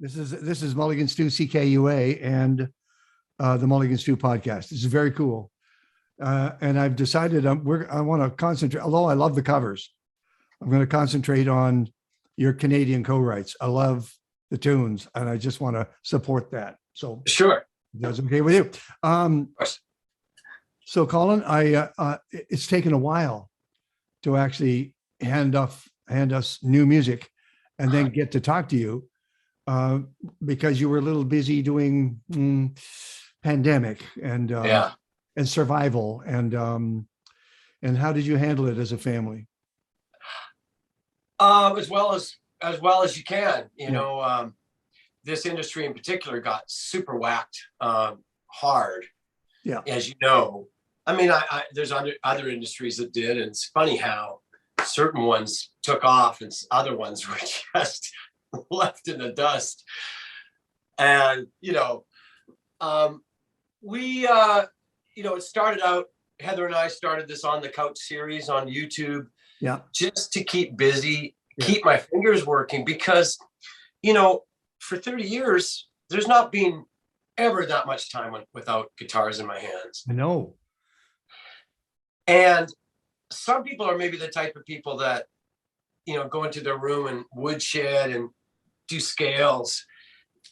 This is Mulligan Stew CKUA and the Mulligan Stew podcast. This is very cool, and I've decided I want to concentrate. Although I love the covers, I'm going to concentrate on your Canadian co-writes. I love the tunes, and I just want to support that. So sure, that's okay with you. So Colin, it's taken a while to actually hand us new music, and then get to talk to you because you were a little busy doing pandemic and survival and how did you handle it as a family? As well as you can. You know, this industry in particular got super whacked hard. Yeah, as you know. I mean, there's other industries that did, and it's funny how certain ones took off and other ones were just left in the dust. And it started out. Heather and I started this On the Couch series on YouTube, just to keep busy, keep my fingers working, because for 30 years there's not been ever that much time without guitars in my hands. I know. And some people are maybe the type of people that, go into their room and woodshed and do scales.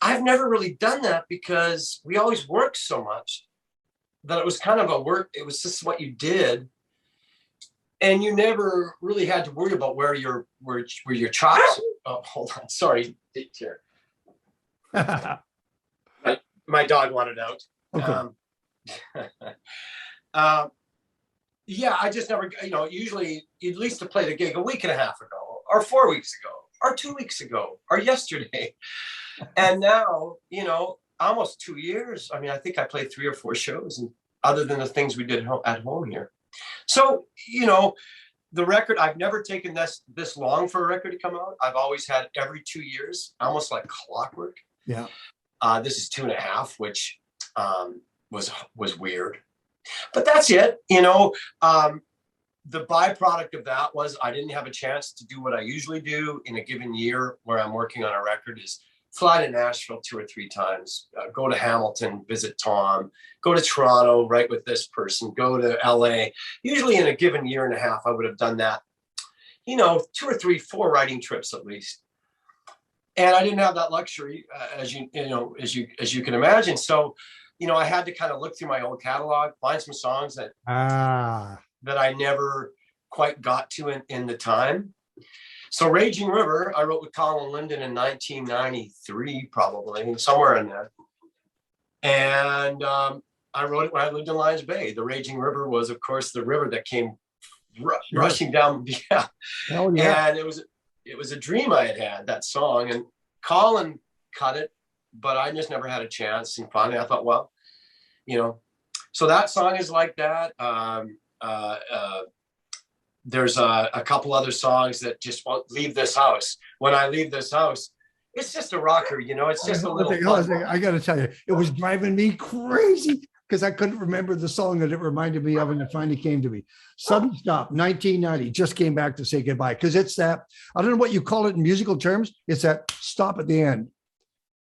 I've never really done that because we always worked so much that it was kind of a work. It was just what you did. And you never really had to worry about where your chops. Oh, hold on. Sorry. Here. My dog wanted out. Okay. I just never, usually you'd at least to play the gig a week and a half ago, or 4 weeks ago, or 2 weeks ago, or yesterday. And now, almost 2 years. I mean, I think I played 3 or 4 shows, and other than the things we did at home here. So, the record, I've never taken this long for a record to come out. I've always had every 2 years, almost like clockwork. Yeah. This is 2.5, which was weird. But that's it. The byproduct of that was I didn't have a chance to do what I usually do in a given year where I'm working on a record, is fly to Nashville 2 or 3 times, go to Hamilton, visit Tom, go to Toronto, write with this person, go to LA. Usually in a given year and a half, I would have done that, 2 or 3, 4 writing trips at least. And I didn't have that luxury, as you can imagine. So, I had to kind of look through my old catalog, find some songs that I never quite got to in the time. So Raging River, I wrote with Colin Linden in 1993, probably, somewhere in there. And I wrote it when I lived in Lions Bay. The Raging River was, of course, the river that came rushing down. Yeah. Hell yeah. And it was a dream I had, that song. And Colin cut it, but I just never had a chance. And finally I thought, well, so that song is like that. There's a couple other songs that just won't leave this house. When I leave this house, it's just a rocker, it's just a little fun. I got to tell you, it was driving me crazy because I couldn't remember the song that it reminded me of, and it finally came to me. Sudden Stop, 1990, just came back to say goodbye, because it's that, I don't know what you call it in musical terms, it's that stop at the end.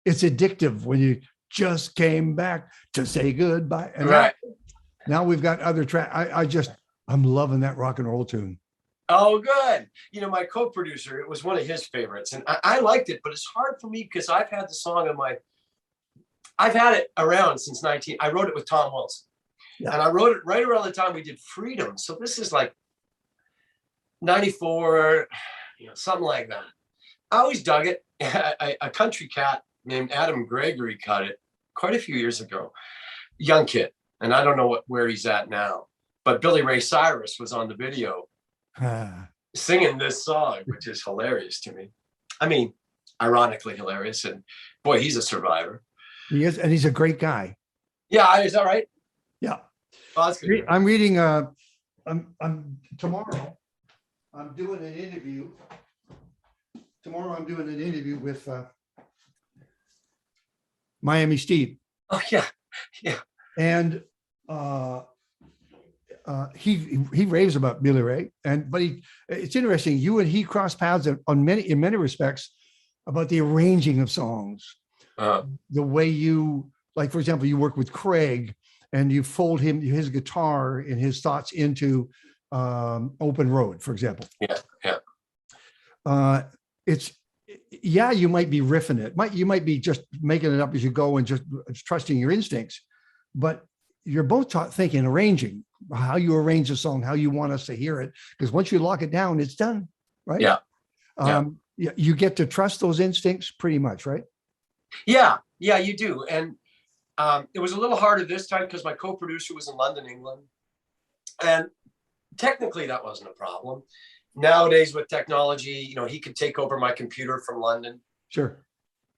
It's addictive when you just came back to say goodbye. And right. Now we've got other tracks. I'm loving that rock and roll tune. Oh, good. My co-producer, it was one of his favorites, and I liked it, but it's hard for me because I've had the song I've had it around since I wrote it with Tom Wilson. Yeah. And I wrote it right around the time we did Freedom. So this is like 94, something like that. I always dug it. A country cat named Adam Gregory cut it quite a few years ago. Young kid. And I don't know where he's at now. But Billy Ray Cyrus was on the video singing this song, which is hilarious to me. I mean, ironically hilarious. And boy, he's a survivor. He is, and he's a great guy. Yeah, is that right? Yeah. Oh, that's good. I'm reading. I'm tomorrow. I'm doing an interview. Tomorrow, I'm doing an interview with Miami Steve. Oh yeah, yeah. And he raves about Billy Ray, but it's interesting. You and he cross paths in many respects. about the arranging of songs, Uh, the way you, like, for example, you work with Craig and you fold his guitar and his thoughts into Open Road, for example. yeah, yeah. It's, yeah, you might be riffing it. You might be just making it up as you go and just trusting your instincts, but you're both thinking arranging, how you arrange a song, how you want us to hear it. Because once you lock it down, it's done, right? Yeah. You get to trust those instincts pretty much, right? Yeah, you do. And it was a little harder this time because my co-producer was in London, England. And technically that wasn't a problem. Nowadays with technology, he could take over my computer from London. Sure.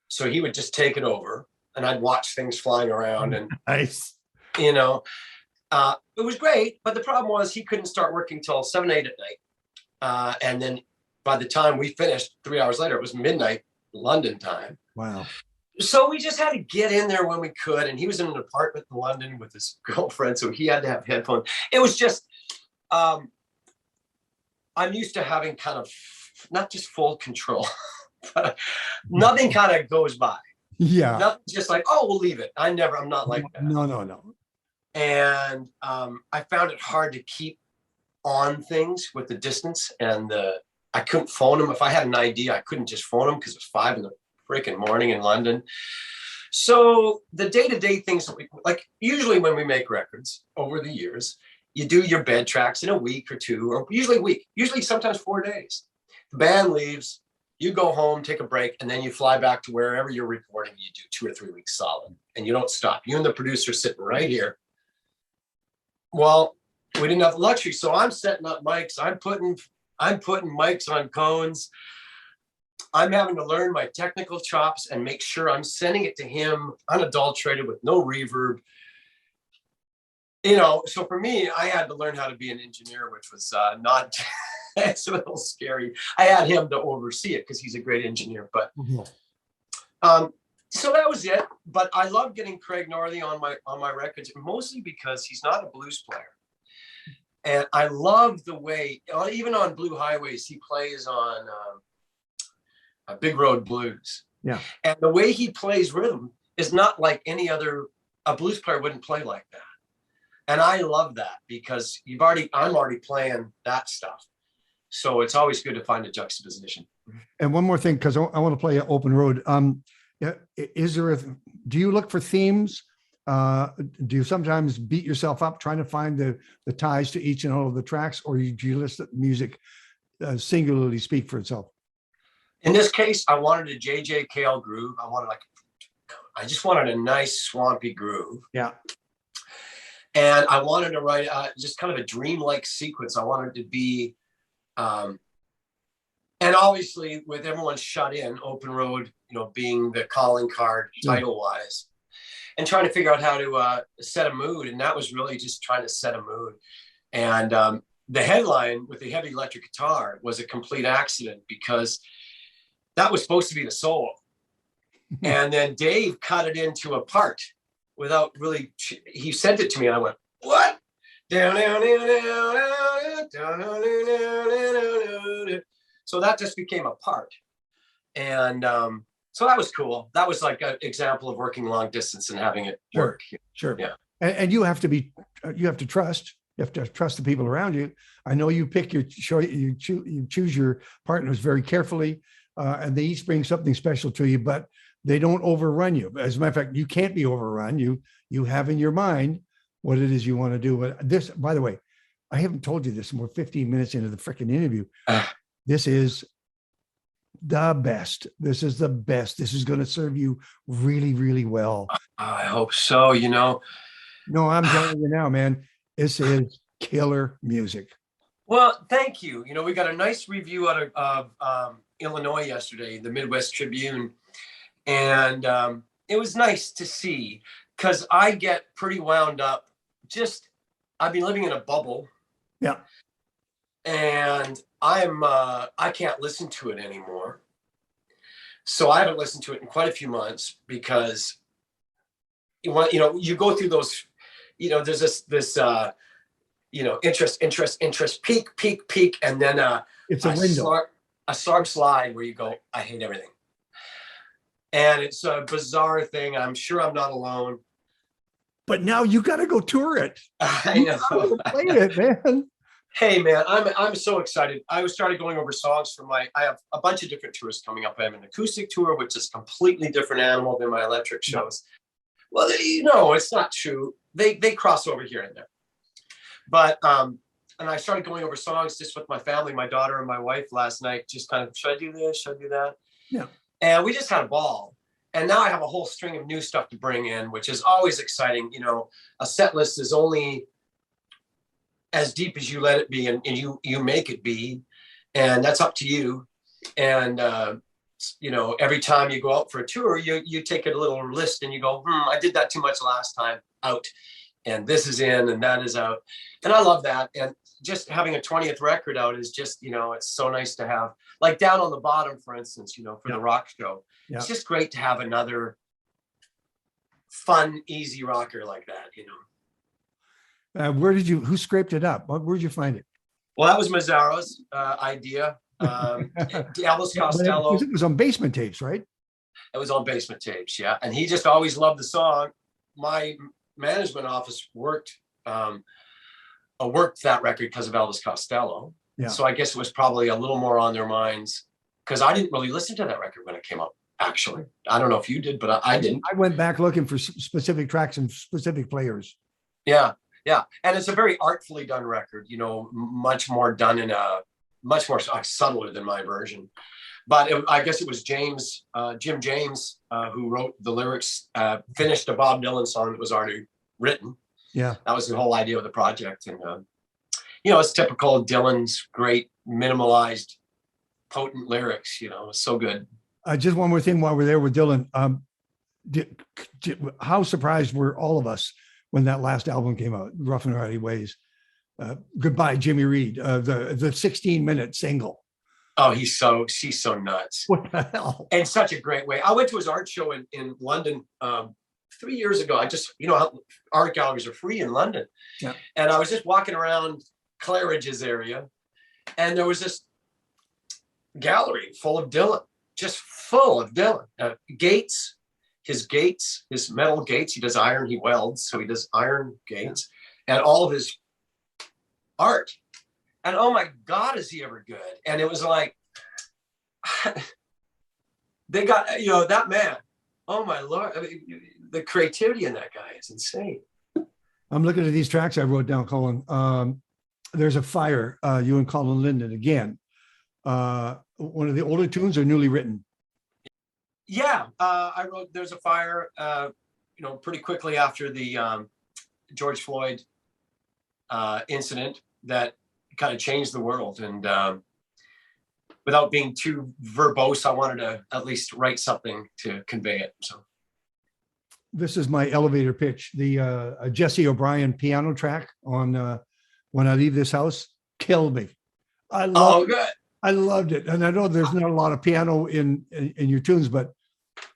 So he would just take it over and I'd watch things flying around and nice. It was great. But the problem was he couldn't start working till 7, 8 at night. And then by the time we finished 3 hours later, it was midnight London time. Wow. So we just had to get in there when we could. And he was in an apartment in London with his girlfriend. So he had to have headphones. It was just, I'm used to having kind of not just full control, but nothing kind of goes by. Yeah. Nothing just like, oh, we'll leave it. I'm not like that. No. And I found it hard to keep on things with the distance. And I couldn't phone him. If I had an idea, I couldn't just phone him because it's 5 in the freaking morning in London. So the day-to-day things, like usually when we make records over the years, you do your bed tracks in a week or 2, or usually a week, usually sometimes 4 days. The band leaves, you go home, take a break, and then you fly back to wherever you're recording. You do 2 or 3 weeks solid, and you don't stop. You and the producer sitting right here. Well, we didn't have the luxury, so I'm setting up mics. I'm putting mics on cones. I'm having to learn my technical chops and make sure I'm sending it to him unadulterated with no reverb. So for me, I had to learn how to be an engineer, which was not, it's a little scary. I had him to oversee it because he's a great engineer, but so that was it. But I love getting Craig Northey on my records, mostly because he's not a blues player. And I love the way, even on Blue Highways, he plays on Big Road Blues. Yeah. And the way he plays rhythm is not like a blues player wouldn't play like that. And I love that because I'm already playing that stuff. So it's always good to find a juxtaposition. And one more thing, because I want to play Open Road. Do you look for themes? Do you sometimes beat yourself up trying to find the ties to each and all of the tracks, or do you list the music singularly speak for itself? In this case, I wanted a J.J. Cale groove. I just wanted a nice swampy groove. Yeah. And I wanted to write just kind of a dreamlike sequence. I wanted to be, and obviously with everyone shut in, Open Road, being the calling card title wise, and trying to figure out how to set a mood. And that was really just trying to set a mood. And the headline with the heavy electric guitar was a complete accident because that was supposed to be the solo. And then Dave cut it into a part without really, he sent it to me and I went, what? So that just became a part. And so that was cool. That was like an example of working long distance and having it work. Sure. Yeah. And you have to trust the people around you. I know you pick you choose your partners very carefully, and they each bring something special to you, but they don't overrun you. As a matter of fact, you can't be overrun. You have in your mind what it is you want to do. But this, by the way, I haven't told you this, and we're 15 minutes into the freaking interview. This is the best. This is the best. This is going to serve you really, really well. I hope so. No, I'm telling you now, man, this is killer music. Well, thank you. We got a nice review out of Illinois yesterday, the Midwest Tribune. And it was nice to see because I get pretty wound up. I've been living in a bubble. Yeah. And I can't listen to it anymore. So I haven't listened to it in quite a few months because you go through those, there's this interest, peak. And then it's a window. A slide where you go, I hate everything. And it's a bizarre thing. I'm sure I'm not alone. But now you got to go tour it. I know. Play it, man. Hey man, I'm so excited. I started going over songs for I have a bunch of different tours coming up. I have an acoustic tour, which is a completely different animal than my electric shows. Well, it's not true. They cross over here and there. But and I started going over songs just with my family, my daughter and my wife last night, just kind of, should I do this? Should I do that? Yeah. And we just had a ball. And now I have a whole string of new stuff to bring in, which is always exciting. A set list is only as deep as you let it be, and you make it be, and that's up to you. And every time you go out for a tour, you take a little list and you go, I did that too much last time, out, and this is in and that is out. And I love that. And just having a 20th record out is just, it's so nice to have, like Down on the Bottom, for instance, for the rock show. Yeah. It's just great to have another fun, easy rocker like that, Who scraped it up? Where'd you find it? Well, that was Mazzaro's idea. Elvis Costello. It was on Basement Tapes, right? It was on Basement Tapes, yeah. And he just always loved the song. My management office worked that record because of Elvis Costello. Yeah. So I guess it was probably a little more on their minds, because I didn't really listen to that record when it came out, actually. I don't know if you did, but I didn't. I went back looking for specific tracks and specific players. Yeah. Yeah. And it's a very artfully done record, much more done in much more subtler than my version. But I guess it was Jim James, who wrote the lyrics, finished a Bob Dylan song that was already written. Yeah. That was the whole idea of the project. And, it's typical of Dylan's great minimalized, potent lyrics, it's so good. Just one more thing while we're there with Dylan. How surprised were all of us when that last album came out, Rough and Rowdy Ways? Goodbye, Jimmy Reed, the 16-minute single. Oh, she's so nuts. What the hell? And such a great way. I went to his art show in London 3 years ago. I just, art galleries are free in London. Yeah. And I was just walking around Claridge's area, and there was this gallery full of Dylan, just full of Dylan. His metal gates, he does iron, he welds, so he does iron gates, and all of his art. And oh my God, is he ever good? And it was like, they got, that man, oh my Lord, I mean, the creativity in that guy is insane. I'm looking at these tracks I wrote down, Colin. There's a Fire, you and Colin Linden again. One of the older tunes are newly written. Yeah, I wrote There's a Fire, pretty quickly after the George Floyd incident that kind of changed the world. And without being too verbose, I wanted to at least write something to convey it. So this is my elevator pitch. The Jesse O'Brien piano track on When I Leave This House killed me. I loved it. And I know there's not a lot of piano in your tunes, but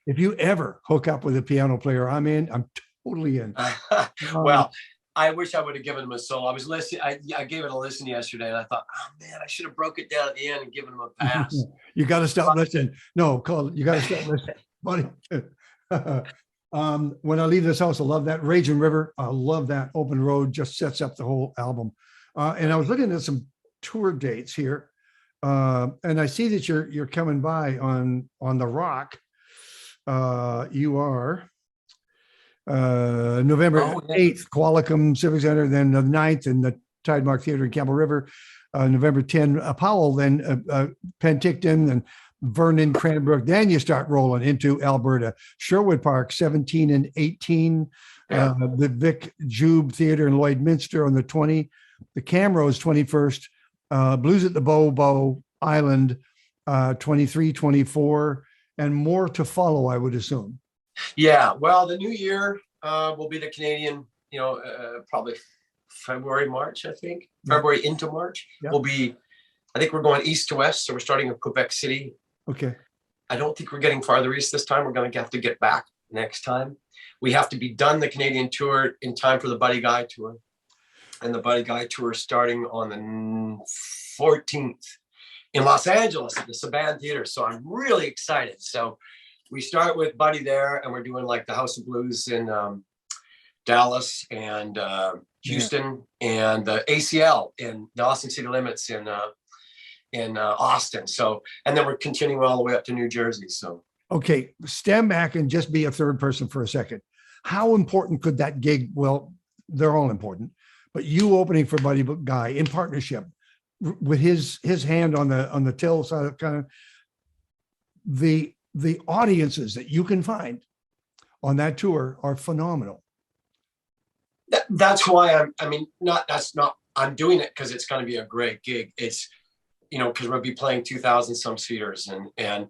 if you ever hook up with a piano player, I'm in. I'm totally in. Well, I wish I would have given him a solo. I was listening. I gave it a listen yesterday, and I thought, oh man, I should have broke it down at the end and given him a pass. You got to stop listening. No, Colin, you got to stop listening, buddy. When I Leave This House, I love that. Raging River, I love that. Open Road just sets up the whole album. And I was looking at some tour dates here, and I see that you're coming by on the Rock. You are November 8th, Qualicum Civic Center, then the 9th in the Tidemark Theater in Campbell River, November 10, Powell, then Penticton and Vernon, Cranbrook. Then you start rolling into Alberta, Sherwood Park, 17 and 18, the Vic Jube Theater in Lloydminster on the 20, the Camrose 21st, Blues at the Bobo Island, 23, 24, and more to follow, I would assume. Yeah, well, the new year will be the Canadian, probably February, March, I think. February into March will be, I think we're going east to west. So we're starting in Quebec City. Okay. I don't think we're getting farther east this time. We're going to have to get back next time. We have to be done the Canadian tour in time for the Buddy Guy tour. And the Buddy Guy tour starting on the 14th in Los Angeles at the Saban Theater. So I'm really excited. So we start with Buddy there, and we're doing like the House of Blues in Dallas and Houston, and the ACL in the Austin City Limits in Austin. So, and then we're continuing all the way up to New Jersey. So, okay, stand back and just be a third person for a second. How important could that gig? Well, they're all important, but you opening for Buddy Guy in partnership with his hand on the till side of kind of the audiences that you can find on that tour are phenomenal. That's why I'm doing it because it's going to be a great gig. It's, because we'll be playing 2,000 some seaters, and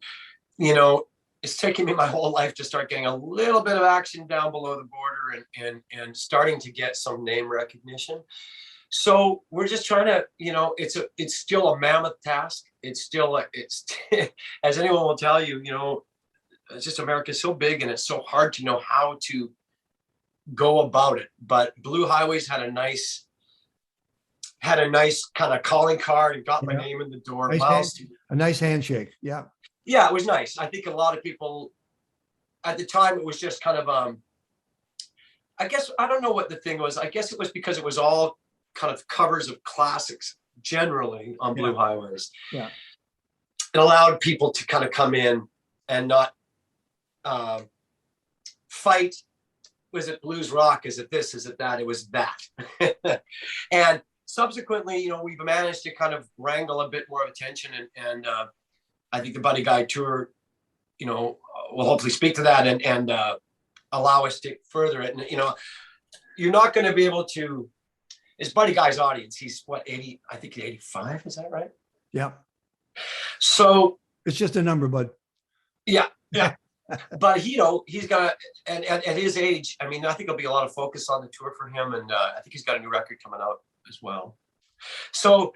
it's taken me my whole life to start getting a little bit of action down below the border and starting to get some name recognition. So we're just trying to, it's still a mammoth task. It's still, as anyone will tell you, it's just America's so big and it's so hard to know how to go about it. But Blue Highways had a nice kind of calling card and got my name in the door. A nice handshake. Yeah. Yeah, it was nice. I think a lot of people at the time, it was just kind of, I guess, I don't know what the thing was. I guess it was because it was all kind of covers of classics generally on Blue Highways. Yeah. It allowed people to kind of come in and not fight. Was it blues rock? Is it this? Is it that? It was that. And subsequently, we've managed to kind of wrangle a bit more of attention, and I think the Buddy Guy tour, will hopefully speak to that and allow us to further it. And, you're not going to be able to, it's Buddy Guy's audience. He's what, 80, I think 85, is that right? Yeah. So it's just a number, bud. Yeah. But he's got, and at his age, I think there'll be a lot of focus on the tour for him. And I think he's got a new record coming out as well. So,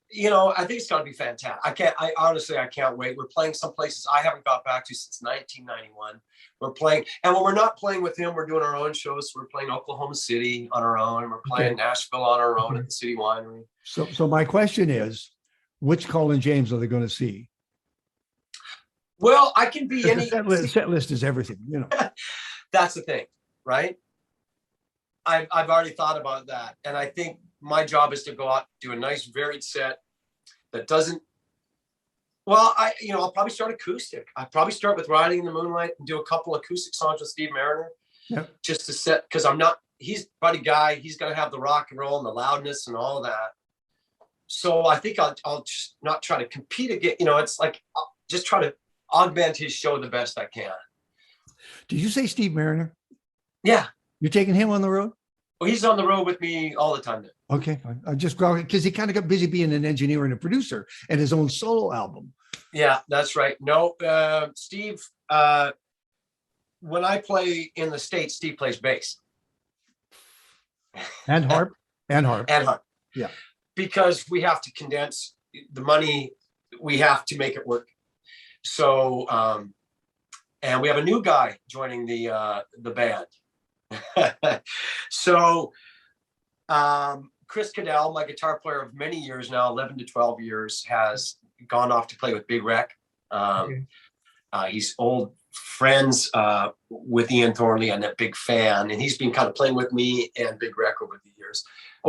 I think it's going to be fantastic. I honestly can't wait. We're playing some places I haven't got back to since 1991. We're playing, and when we're not playing with him, we're doing our own shows. We're playing Oklahoma City on our own. We're playing Nashville on our own at the City Winery. So my question is, which Colin James are they going to see? Well, I can be any. Set list is everything, That's the thing, right? I've already thought about that, and I think my job is to go out, do a nice varied set that doesn't. Well, I'll probably start acoustic. I'll probably start with Riding in the Moonlight and do a couple acoustic songs with Steve Mariner, just to set, because he's Buddy Guy. He's going to have the rock and roll and the loudness and all that. So I think I'll just not try to compete again. It's like I'll just try to augment his show the best I can. Did you say Steve Mariner? Yeah. You're taking him on the road? Well, he's on the road with me all the time now. Okay. I just because he kind of got busy being an engineer and a producer and his own solo album. Yeah, that's right. No, Steve, when I play in the States, Steve plays bass. And harp. And harp. Yeah. Because we have to condense the money. We have to make it work. So, and we have a new guy joining the band. So, Chris Cadell, my guitar player of many years now, 11 to 12 years, has gone off to play with Big Wreck. He's old friends with Ian Thornley and a big fan, and he's been kind of playing with me and Big Wreck over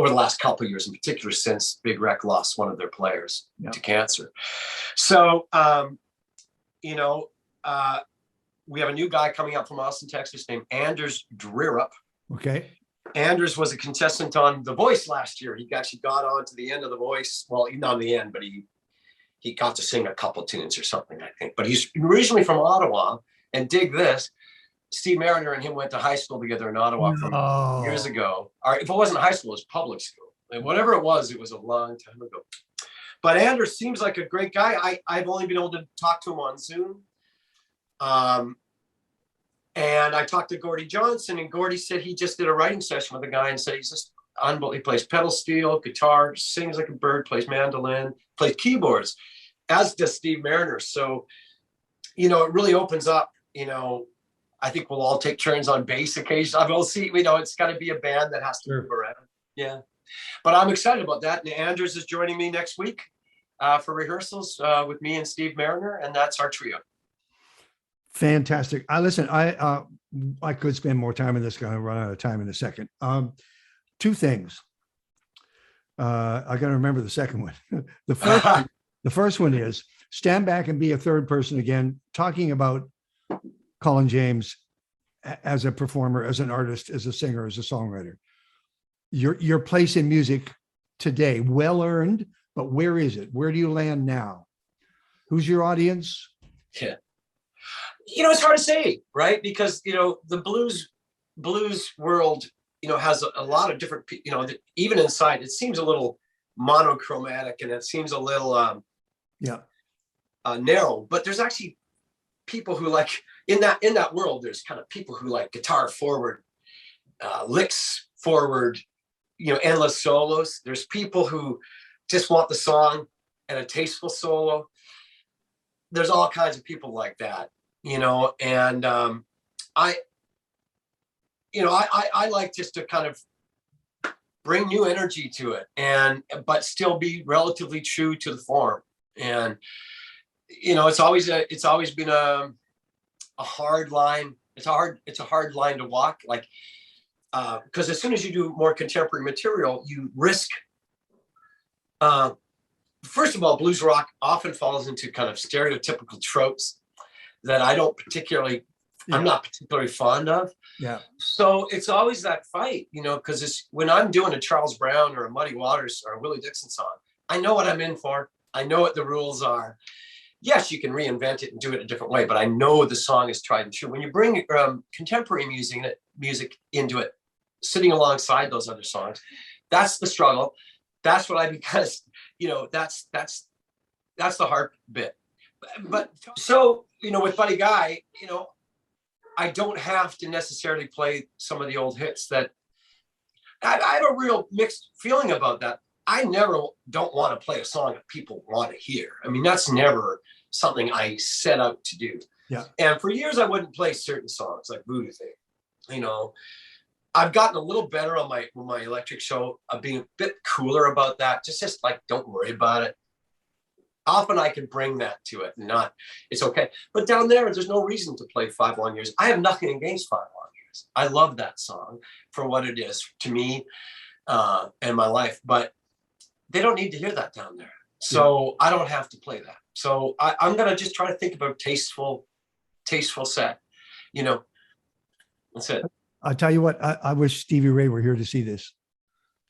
the last couple of years, in particular since Big Wreck lost one of their players to cancer. So, we have a new guy coming up from Austin, Texas, named Anders Drearup. Okay. Anders was a contestant on The Voice last year. He actually got on to the end of The Voice. Well, not on the end, but he got to sing a couple tunes or something, I think. But he's originally from Ottawa, and dig this, Steve Mariner and him went to high school together in Ottawa from years ago. Or if it wasn't high school, it was public school. And whatever it was a long time ago. But Anders seems like a great guy. I've only been able to talk to him on Zoom. And I talked to Gordy Johnson, and Gordy said he just did a writing session with a guy and said he's just unbelievable. He plays pedal steel, guitar, sings like a bird, plays mandolin, plays keyboards, as does Steve Mariner. So, it really opens up, I think we'll all take turns on bass occasionally. I will see, it's got to be a band that has to move around. Yeah. But I'm excited about that. And Anders is joining me next week for rehearsals with me and Steve Mariner, and that's our trio. Fantastic. I could spend more time in this. Going to run out of time in a second. Two things. I got to remember the second one. The first one is stand back and be a third person again, talking about Colin James as a performer, as an artist, as a singer, as a songwriter. Your place in music today, well earned, but where is it? Where do you land now? Who's your audience? Yeah. It's hard to say, right? Because, the blues world, has a lot of different, even inside, it seems a little monochromatic and it seems a little narrow, but there's actually people who like in that world, there's kind of people who like guitar forward, licks forward, endless solos. There's people who just want the song and a tasteful solo. There's all kinds of people like that, and I like just to kind of bring new energy to it but still be relatively true to the form. And, it's always been a hard line. It's a hard line to walk, like, because as soon as you do more contemporary material, you risk, first of all, blues rock often falls into kind of stereotypical tropes that I'm not particularly fond of. Yeah. So it's always that fight, because when I'm doing a Charles Brown or a Muddy Waters or a Willie Dixon song, I know what I'm in for. I know what the rules are. Yes, you can reinvent it and do it a different way, but I know the song is tried and true. When you bring contemporary music into it, sitting alongside those other songs, that's the struggle. That's what because that's the hard bit. But so, with Buddy Guy, I don't have to necessarily play some of the old hits that I have a real mixed feeling about that. I don't want to play a song that people want to hear. I mean, that's never something I set out to do. Yeah. And for years, I wouldn't play certain songs like Voodoo Thing. I've gotten a little better on my electric show of being a bit cooler about that. Just like, don't worry about it. Often I can bring that to it and it's okay. But down there's no reason to play 5 Long Years. I have nothing against 5 Long Years. I love that song for what it is to me and my life, but they don't need to hear that down there. So I don't have to play that. So I'm going to just try to think about tasteful set, that's it. I'll tell you what, I wish Stevie Ray were here to see this.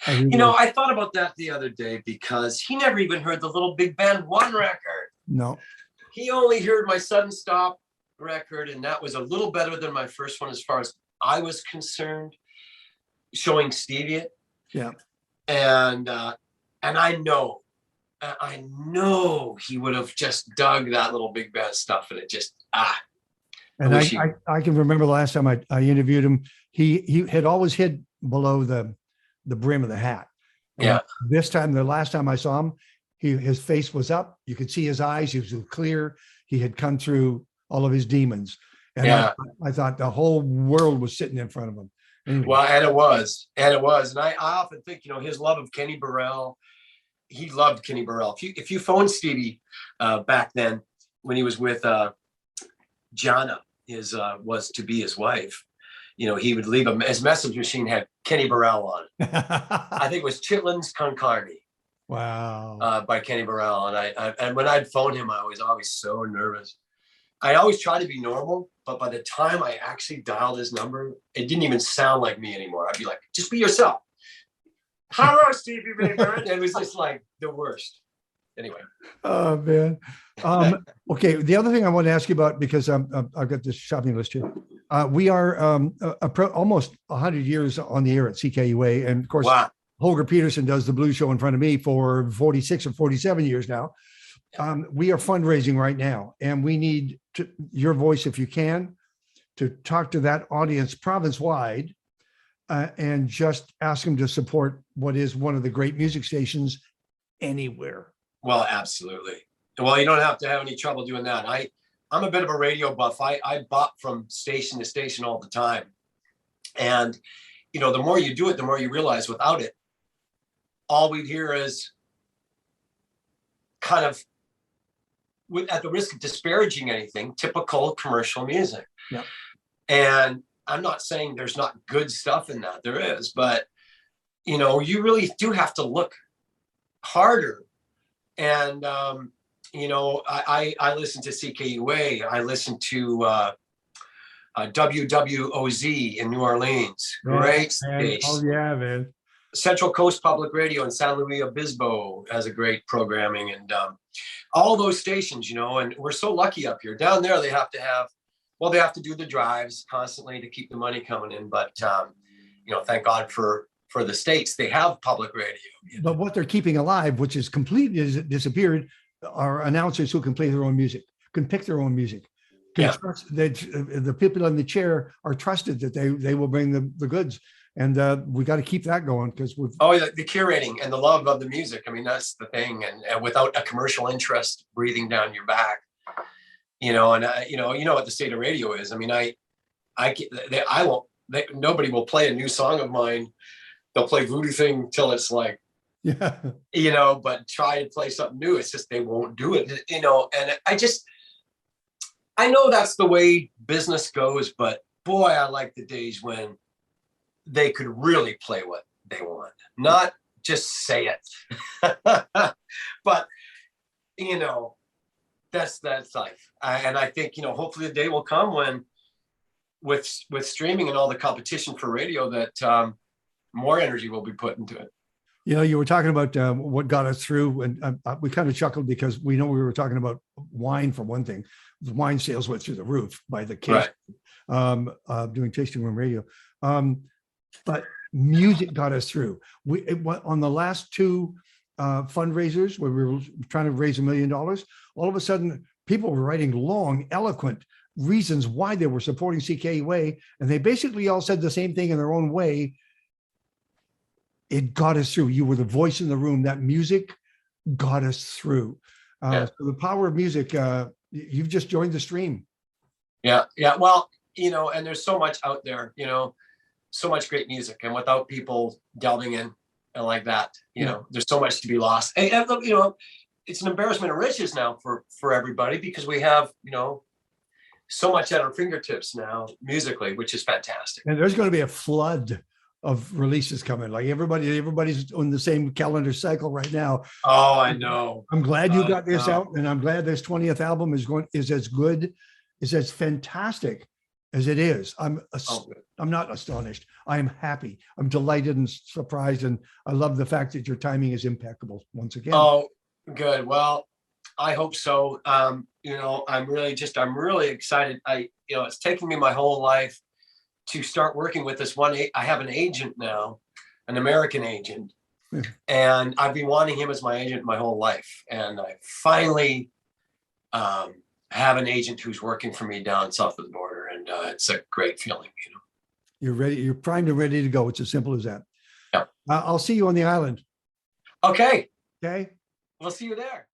I thought about that the other day because he never even heard the Little Big Band 1 record. No. He only heard my Sudden Stop record, and that was a little better than my first one as far as I was concerned, showing Stevie it. Yeah. And I know he would have just dug that Little Big Band stuff, and it just And I can remember the last time I interviewed him, he had always hid below the brim of the hat. And the last time I saw him, his face was up. You could see his eyes. He was clear. He had come through all of his demons. And I thought the whole world was sitting in front of him. Anyway. Well, and it was. And I often think, his love of Kenny Burrell, he loved Kenny Burrell. If you phone Stevie back then when he was with Jana, was to be his wife, he would leave his message machine had Kenny Burrell on it. I think it was Chitlin's Con Carne. Wow. By Kenny Burrell. And when I'd phone him, I was always so nervous. I always tried to be normal, but by the time I actually dialed his number, it didn't even sound like me anymore. I'd be like, just be yourself. Hello, Stevie Ray Vaughan. It was just like the worst. Anyway. Oh, man. Okay. The other thing I want to ask you about, because I've got this shopping list here. We are almost 100 years on the air at CKUA. And of course, Holger Peterson does the Blues Show in front of me for 46 or 47 years now. We are fundraising right now, and we need your voice, if you can, to talk to that audience province-wide and just ask them to support what is one of the great music stations anywhere. Well, absolutely. Well, you don't have to have any trouble doing that. I'm a bit of a radio buff. I bop from station to station all the time. And, the more you do it, the more you realize without it, all we'd hear is kind of at the risk of disparaging anything, typical commercial music. Yeah. And I'm not saying there's not good stuff in that. There is, but you really do have to look harder. And I listen to CKUA. I listen to WWOZ in New Orleans. Great station. Oh yeah, man. Central Coast Public Radio in San Luis Obispo has a great programming, and all those stations, and we're so lucky up here. Down there, they have to do the drives constantly to keep the money coming in. But thank God for the States, they have public radio. But what they're keeping alive, which is completely disappeared, are announcers who can play their own music, can pick their own music. Trust that the people in the chair are trusted that they will bring the goods. And we got to keep that going because we've the curating and the love of the music. I mean, that's the thing. And without a commercial interest breathing down your back, what the state of radio is. I mean, nobody will play a new song of mine. They'll play Voodoo Thing till it's like, but try to play something new. It's just, they won't do it, and I know that's the way business goes, but boy, I like the days when they could really play what they want, not just say it. But, that's life. And I think, hopefully the day will come when with streaming and all the competition for radio that more energy will be put into it. You were talking about what got us through, and we kind of chuckled because we know we were talking about wine for one thing. The wine sales went through the roof by the case, doing tasting room radio. But music got us through. On the last two fundraisers where we were trying to raise $1 million, all of a sudden people were writing long, eloquent reasons why they were supporting CKUA, and they basically all said the same thing in their own way. It got us through. You were the voice in the room. That music got us through. So the power of music, you've just joined the stream. Yeah. Well, and there's so much out there, so much great music, and without people delving in and like that, there's so much to be lost. And it's an embarrassment of riches now for everybody, because we have, so much at our fingertips now musically, which is fantastic. And there's going to be a flood of releases coming. Like everybody's on the same calendar cycle right now. Oh, I know. I'm glad you got this out, and I'm glad this 20th album is as good, is as fantastic as it is. I'm not astonished. I am happy. I'm delighted and surprised, and I love the fact that your timing is impeccable once again. Oh, good. Well, I hope so. I'm really excited. It's taken me my whole life to start working with this one. I have an agent now, an American agent, and I've been wanting him as my agent my whole life. And I finally have an agent who's working for me down south of the border, and it's a great feeling. You're ready. You're primed and ready to go. It's as simple as that. Yeah. I'll see you on the island. Okay. Okay. We'll see you there.